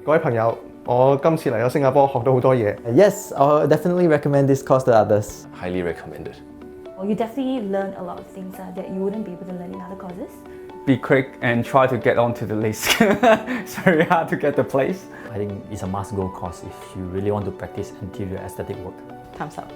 各位朋友，我今次嚟咗新加坡，學到好多嘢。Yes, I'll definitely recommend this course to others. Highly recommended. Well, you definitely learn a lot of things that you wouldn't be able to learn in other courses. Be quick and try to get onto the list. It's very hard to get the place. I think it's a must-go course if you really want to practice interior aesthetic work. Thumbs up.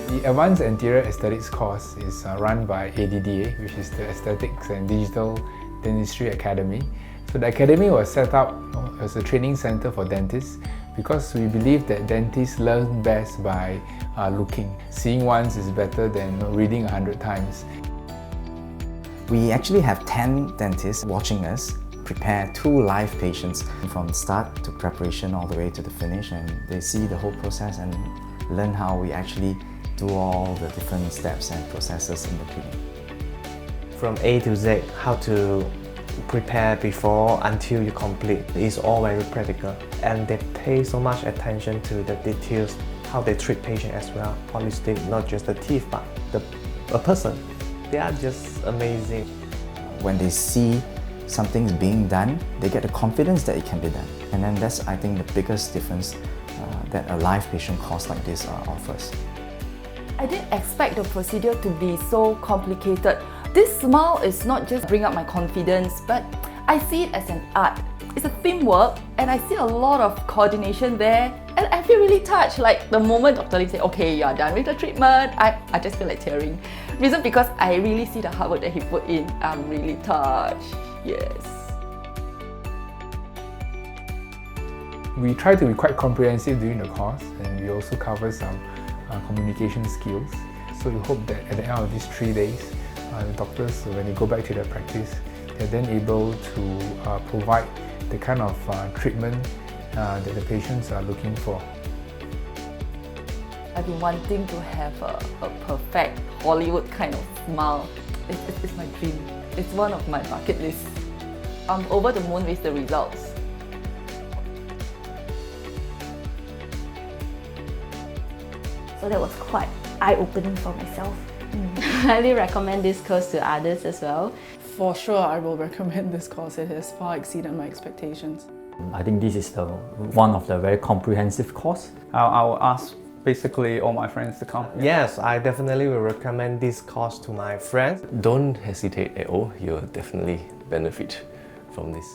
The Advanced Interior Aesthetics course is run by ADDA, which is the Aesthetics and Digital Dentistry Academy. So the academy was set up as a training center for dentists because we believe that dentists learn best by looking. Seeing once is better than reading 100 times. We actually have 10 dentists watching us prepare 2 live patients from start to preparation all the way to the finish, and they see the whole process and learn how we actually do all the different steps and processes in the clinic. From A to Z, how to prepare before until you complete. It's all very practical, and they pay so much attention to the details, how they treat patient as well. Holistic, not just the teeth, but a person. They are just amazing. When they see something's being done, they get the confidence that it can be done. And then that's, I think, the biggest difference that a live patient course like this offers. I didn't expect the procedure to be so complicated. This smile is not just bring up my confidence, but I see it as an art. It's a teamwork, and I see a lot of coordination there, and I feel really touched. Like the moment Dr. Lim said, okay, you are done with the treatment, I just feel like tearing. Reason because I really see the hard work that he put in. I'm really touched, yes. We try to be quite comprehensive during the course, and we also cover some communication skills. So we hope that at the end of these 3 days, the doctors, when they go back to their practice, they're then able to provide the kind of treatment that the patients are looking for. I've been wanting to have a perfect Hollywood kind of smile. It's my dream. It's one of my bucket lists. I'm over the moon with the results. So that was quite eye-opening for myself. I highly recommend this course to others as well. For sure, I will recommend this course. It has far exceeded my expectations. I think this is one of the very comprehensive course. I will ask basically all my friends to come. Yes, I definitely will recommend this course to my friends. Don't hesitate at all. You'll definitely benefit from this.